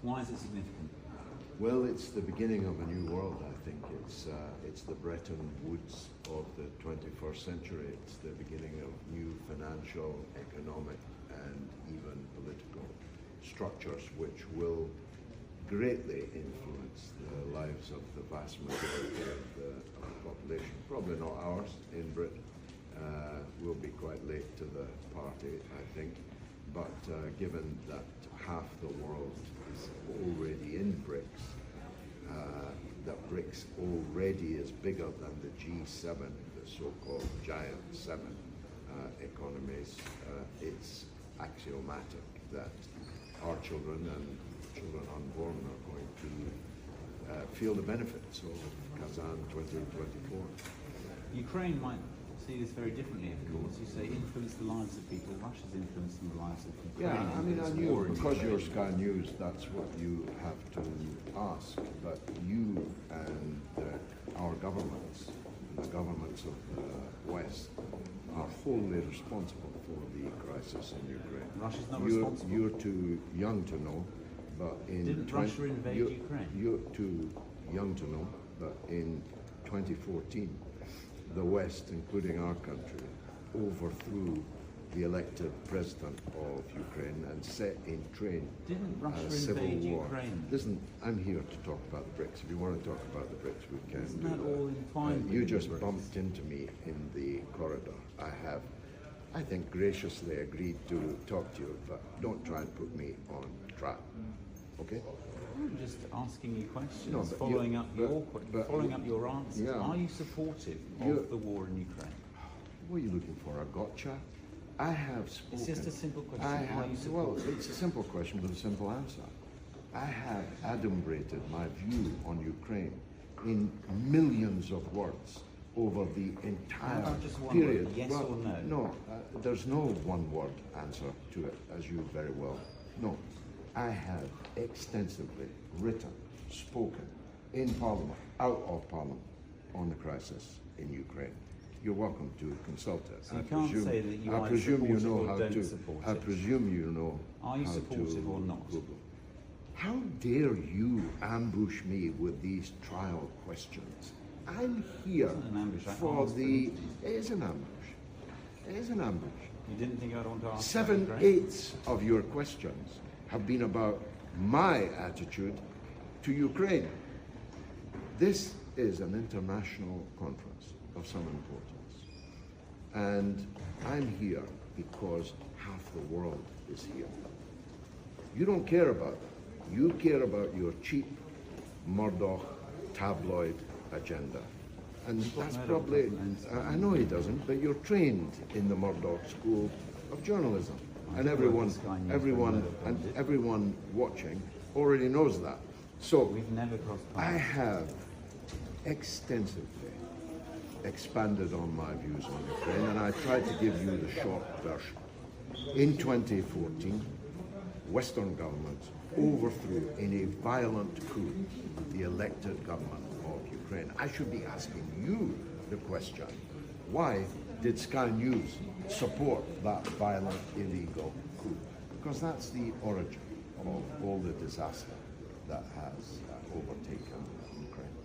Why is it significant? Well, it's the beginning of a new world, I think. It's the Bretton Woods of the 21st century. It's the beginning of new financial, economic, and even political structures which will greatly influence the lives of the vast majority of the population. Probably not ours in Britain. We'll be quite late to the party, I think. But given that half the world is already in BRICS, that BRICS already is bigger than the G7, the so-called giant seven economies, it's axiomatic that our children and children unborn are going to feel the benefits of Kazan 2024. Ukraine might see this very differently, of course. You say influence the lives of people. Russia's influencing the lives of Ukrainians. Yeah, I mean, I knew, because you're Sky News, that's what you have to ask. But you and our governments, the governments of the West, are wholly responsible for the crisis in Ukraine. Russia's not responsible. You're too young to know, but in Didn't Russia invade Ukraine? You're too young to know, but in 2014, the West, including our country, overthrew the elected president of Ukraine and set in train a civil war. Ukraine? Listen, I'm here to talk about the BRICS. If you want to talk about the BRICS, we can. Isn't that all in fine? You just bumped into me in the corridor. I have, I think, graciously agreed to talk to you, but don't try and put me on track. Okay? I'm just asking you questions, No, following up your answers. Yeah. Are you supportive of the war in Ukraine? What are you looking for? A gotcha? I have spoken. It's just a simple question. Well, it's a simple question with a simple answer. I have adumbrated my view on Ukraine in millions of words over the entire just one period. word, yes or no? No, there's no one-word answer to it, as you very well know. I have extensively written, spoken in Parliament, out of Parliament, on the crisis in Ukraine. You're welcome to consult it. So you can't say that you I either presume you support know it or how don't to. support I it. presume you know. Are you how supportive to or not? Google. How dare you ambush me with these trial questions? I'm here an ambush. for the. It is an ambush. It is an ambush. You didn't think I'd want to ask about Ukraine? 7/8 of your questions have been about my attitude to Ukraine. This is an international conference of some importance. And I'm here because half the world is here. You don't care about that. You care about your cheap Murdoch tabloid agenda. And that's probably, I know he doesn't, but you're trained in the Murdoch School of Journalism. And everyone watching already knows that. So We've never crossed I paths. have extensively expanded on my views on Ukraine, and I tried to give you the short version. In 2014, Western governments overthrew in a violent coup the elected government of Ukraine. I should be asking you the question, why did Sky News support that violent, illegal coup? Because that's the origin of all the disaster that has overtaken Ukraine.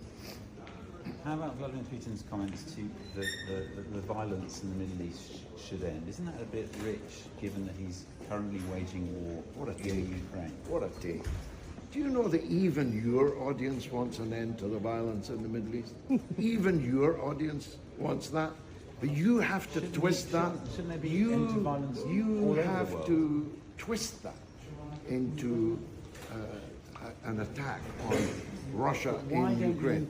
How about Vladimir Putin's comments to the violence in the Middle East should end? Isn't that a bit rich, given that he's currently waging war in Ukraine? What a take. Do you know that even your audience wants an end to the violence in the Middle East? Even your audience wants that? But you have to twist that. Shouldn't there be end to violence all You over the have world? to twist that into an attack on Russia in Ukraine.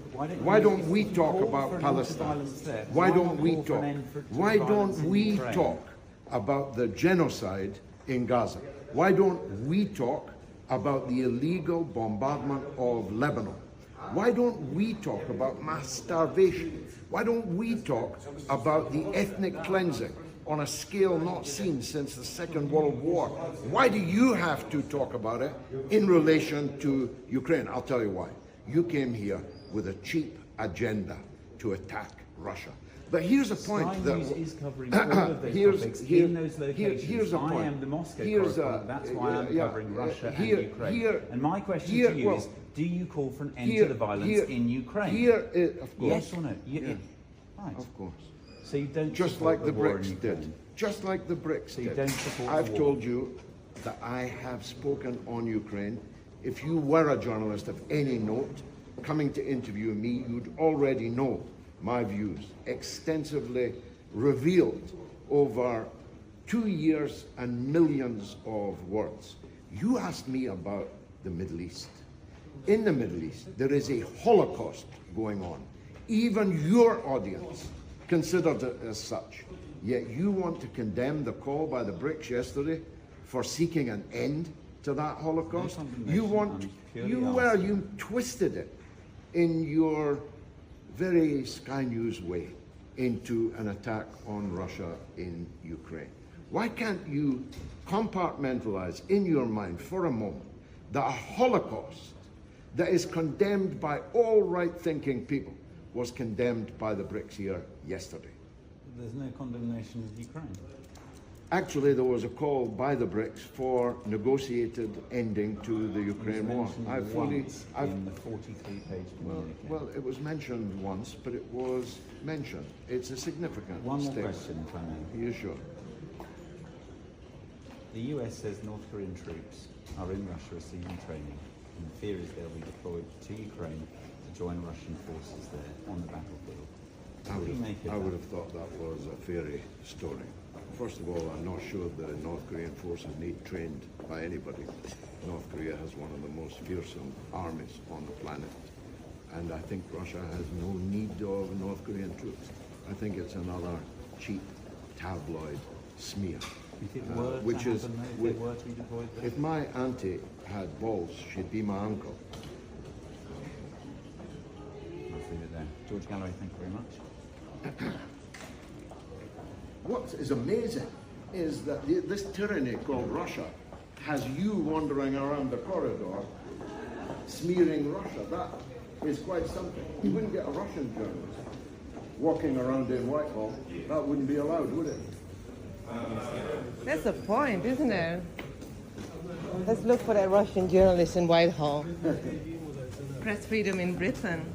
Why don't we talk about Palestine? Why don't we talk? Why don't we talk about the genocide in Gaza? Why don't we talk about the illegal bombardment of Lebanon? Why don't we talk about mass starvation? Why don't we talk about the ethnic cleansing on a scale not seen since the Second World War? Why do you have to talk about it in relation to Ukraine? I'll tell you why. You came here with a cheap agenda to attack Russia. But here's a point Sky that News is covering all of those topics in those locations. here's a point. I am the Moscow Here's correspondent. That's why I'm covering Russia and Ukraine. And my question to you is, do you call for an end to the violence in Ukraine? Of course. Yes or no? Right. Of course. So you don't Just support like the war in BRICS Ukraine. did. Just like the BRICS So you did. don't support the I've war. told you that I have spoken on Ukraine. If you were a journalist of any note coming to interview me, you'd already know my views, extensively revealed over 2 years and millions of words. You asked me about the Middle East. In the Middle East, there is a Holocaust going on. Even your audience considered it as such. Yet you want to condemn the call by the BRICS yesterday for seeking an end to that Holocaust? You twisted it in your very Sky News way into an attack on Russia in Ukraine. Why can't you compartmentalize in your mind for a moment that a Holocaust that is condemned by all right-thinking people was condemned by the BRICS here yesterday? There's no condemnation of Ukraine. Actually, there was a call by the BRICS for negotiated ending to the Ukraine war. In the 43-page communique. Well, it was mentioned once, but it was mentioned. It's a significant One more statement. question, if I may. Are you sure? The US says North Korean troops are in Russia receiving training, and the fear is they'll be deployed to Ukraine to join Russian forces there on the battlefield. I would have thought that was a fairy story. First of all, I'm not sure the North Korean forces need trained by anybody. North Korea has one of the most fearsome armies on the planet. And I think Russia has no need of North Korean troops. I think it's another cheap tabloid smear. If it were which to is, happen, though, if they were to be deployed there? if my auntie had balls, she'd be my uncle. Let's leave it there. George Galloway, thank you very much. What is amazing is that this tyranny called Russia has you wandering around the corridor smearing Russia. That is quite something. You wouldn't get a Russian journalist walking around in Whitehall. That wouldn't be allowed, would it? That's the point, isn't it? Let's look for that Russian journalist in Whitehall. Press freedom in Britain.